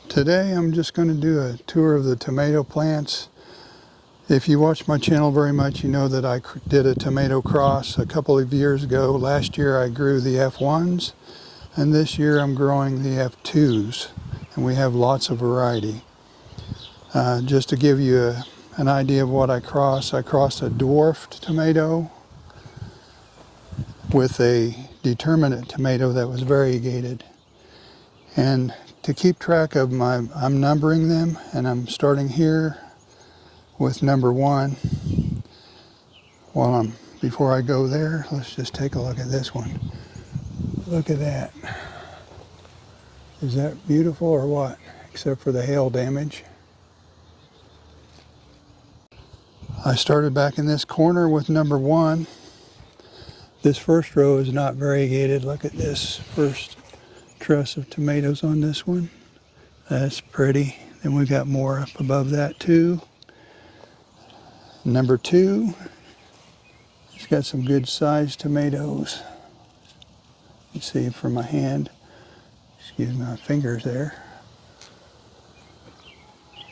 Today I'm just going to do a tour of the tomato plants. If you watch my channel very much, you know that I did a tomato cross a couple of years ago. Last year I grew the F1s, and this year I'm growing the F2s, and we have lots of variety. Just to give you an idea of what I crossed a dwarfed tomato with a determinate tomato that was variegated. And to keep track of I'm numbering them, and I'm starting here with number 1. Before I go there, let's just take a look at this one. Look at that. Is that beautiful or what? Except for the hail damage. I started back in this corner with number 1. This first row is not variegated. Look at this first truss of tomatoes on this one. That's pretty. Then we've got more up above that too. Number 2, it's got some good sized tomatoes. You see from my hand, excuse my fingers there.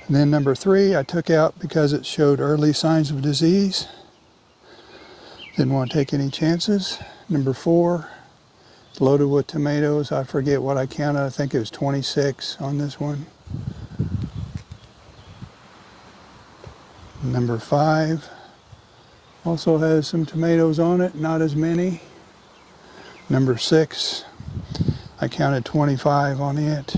And then number 3 I took out because it showed early signs of disease. Didn't want to take any chances. Number 4, loaded with tomatoes. I forget what I counted. I think it was 26 on this one. Number 5 also has some tomatoes on it, not as many. Number 6, I counted 25 on it.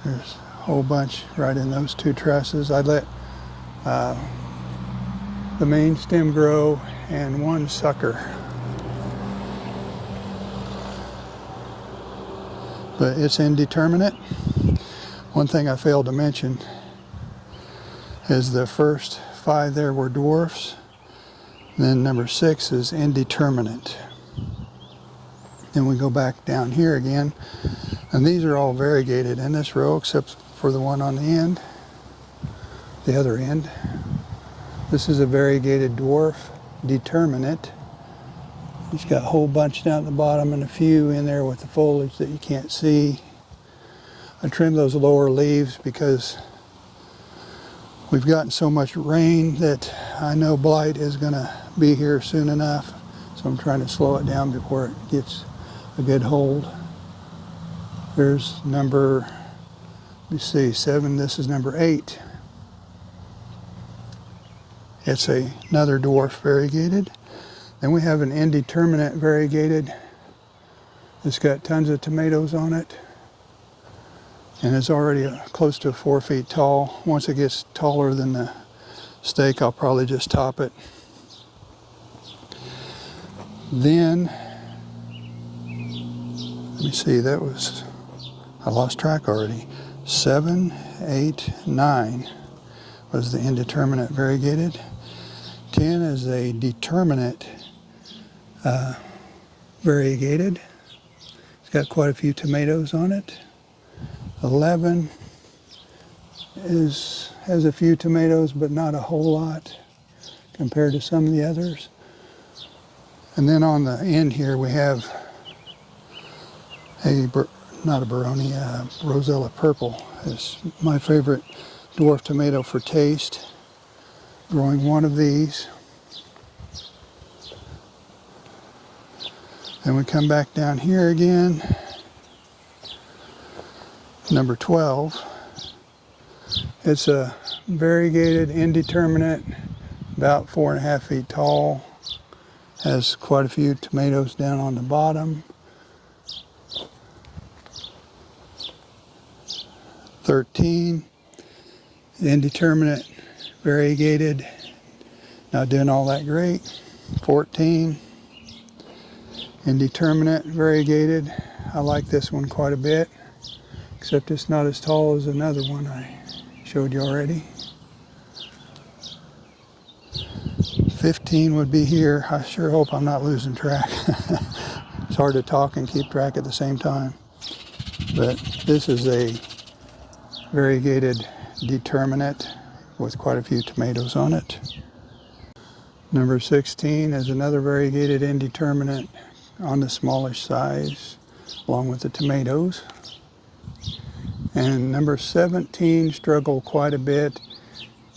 There's a whole bunch right in those 2 trusses. I let the main stem grow and 1 sucker. But it's indeterminate. One thing I failed to mention is the first 5 there were dwarfs. Then number 6 is indeterminate. Then we go back down here again, and these are all variegated in this row except for the one on the end, the other end. This is a variegated dwarf, determinate. He's got a whole bunch down at the bottom and a few in there with the foliage that you can't see. I trimmed those lower leaves because we've gotten so much rain that I know blight is going to be here soon enough. So I'm trying to slow it down before it gets a good hold. There's number, let me see, 7. This is number 8. It's another dwarf variegated. Then we have an indeterminate variegated. It's got tons of tomatoes on it. And it's already close to 4 feet tall. Once it gets taller than the stake, I'll probably just top it. Then, let me see, I lost track already. 7, 8, 9 was the indeterminate variegated. 10 is a determinate variegated. It's got quite a few tomatoes on it. 11 has a few tomatoes, but not a whole lot compared to some of the others. And then on the end here we have not a Baroni, Rosella Purple. It's my favorite dwarf tomato for taste. Growing 1 of these. Then we come back down here again. Number 12. It's a variegated indeterminate, about 4.5 feet tall. Has quite a few tomatoes down on the bottom. 13. Indeterminate variegated, not doing all that great. 14. Indeterminate variegated. I like this one quite a bit, except it's not as tall as another one I showed you already. 15 would be here. I sure hope I'm not losing track. It's hard to talk and keep track at the same time. But this is a variegated determinate with quite a few tomatoes on it. Number 16 is another variegated indeterminate on the smallish size, along with the tomatoes. And number 17 struggled quite a bit.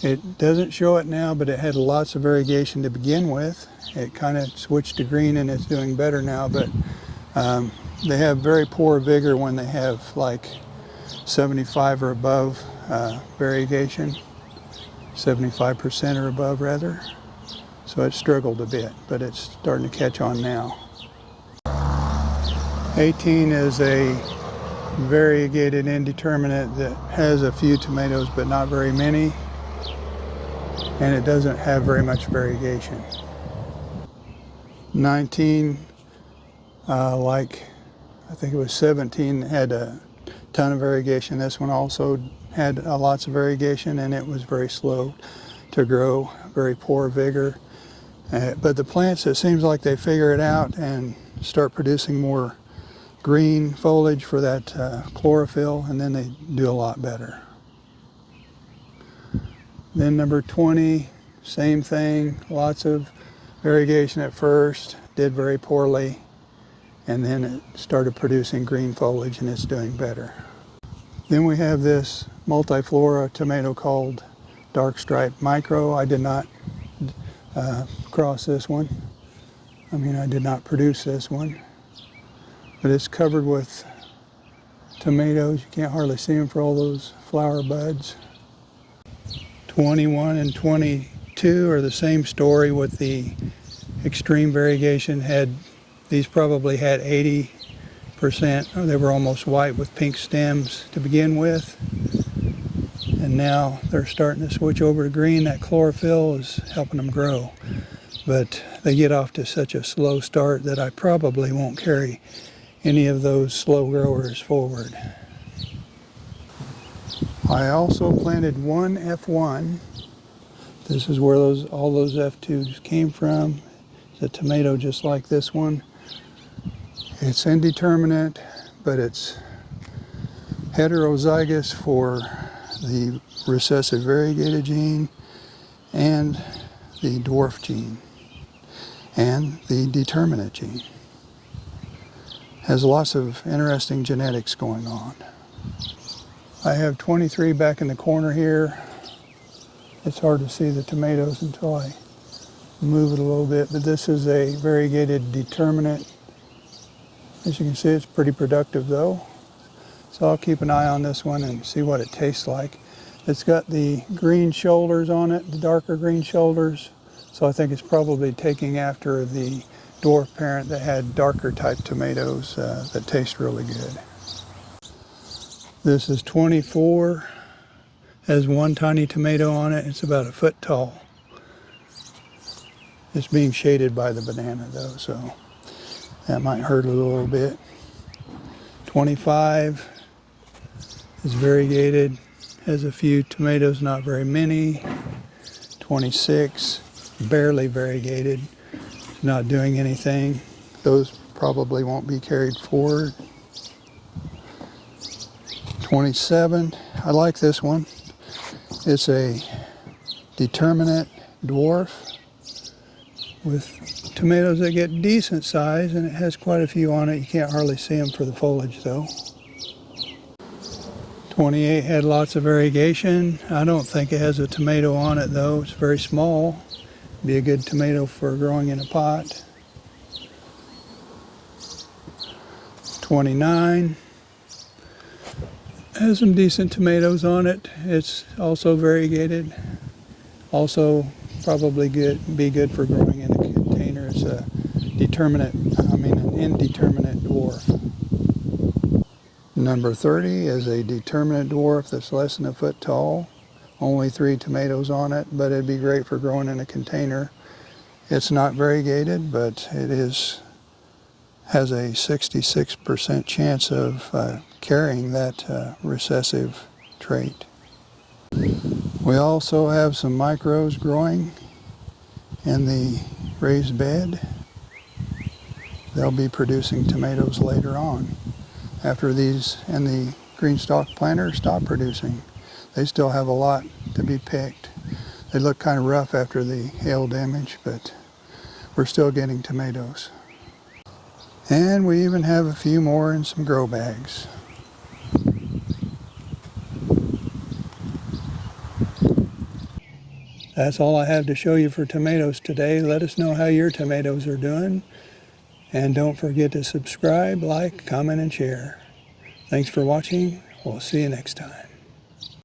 It doesn't show it now, but it had lots of variegation to begin with. It kind of switched to green and it's doing better now, but they have very poor vigor when they have like 75 or above variegation, 75% or above rather. So it struggled a bit, but it's starting to catch on now. 18 is a variegated indeterminate that has a few tomatoes but not very many, and it doesn't have very much variegation. 19, like I think it was 17, had a ton of variegation. This one also had lots of variegation, and it was very slow to grow, very poor vigor. But the plants, it seems like they figure it out and start producing more green foliage for that chlorophyll, and then they do a lot better. Then number 20, same thing, lots of variegation at first, did very poorly, and then it started producing green foliage and it's doing better. Then we have this multiflora tomato called Dark Stripe Micro. I did not cross this one. I did not produce this one. But it's covered with tomatoes. You can't hardly see them for all those flower buds. 21 and 22 are the same story with the extreme variegation. These probably had 80%, or they were almost white with pink stems to begin with. And now they're starting to switch over to green. That chlorophyll is helping them grow. But they get off to such a slow start that I probably won't carry any of those slow growers forward. I also planted one F1. This is where all those F2s came from. It's a tomato just like this one. It's indeterminate, but it's heterozygous for the recessive variegated gene and the dwarf gene and the determinate gene. Has lots of interesting genetics going on. I have 23 back in the corner here. It's hard to see the tomatoes until I move it a little bit, but this is a variegated determinate. As you can see, it's pretty productive though. So I'll keep an eye on this one and see what it tastes like. It's got the green shoulders on it, the darker green shoulders. So I think it's probably taking after the dwarf parent that had darker type tomatoes that taste really good. This is 24, has one tiny tomato on it. It's about a foot tall. It's being shaded by the banana though, so that might hurt a little bit. 25 is variegated, has a few tomatoes, not very many. 26, barely variegated, not doing anything. Those probably won't be carried forward. 27, I like this one. It's a determinate dwarf with tomatoes that get decent size, and it has quite a few on it. You can't hardly see them for the foliage though. 28 had lots of variegation. I don't think it has a tomato on it though. It's very small. Be a good tomato for growing in a pot. 29 has some decent tomatoes on it. It's also variegated. Also probably be good for growing in a container. It's a an indeterminate dwarf. Number 30 is a determinate dwarf that's less than a foot tall. Only 3 tomatoes on it, but it'd be great for growing in a container. It's not variegated, but it has a 66% chance of carrying that recessive trait. We also have some micros growing in the raised bed. They'll be producing tomatoes later on, after these and the green stalk planter stop producing. They still have a lot to be picked. They look kind of rough after the hail damage, but we're still getting tomatoes. And we even have a few more in some grow bags. That's all I have to show you for tomatoes today. Let us know how your tomatoes are doing. And don't forget to subscribe, like, comment, and share. Thanks for watching. We'll see you next time.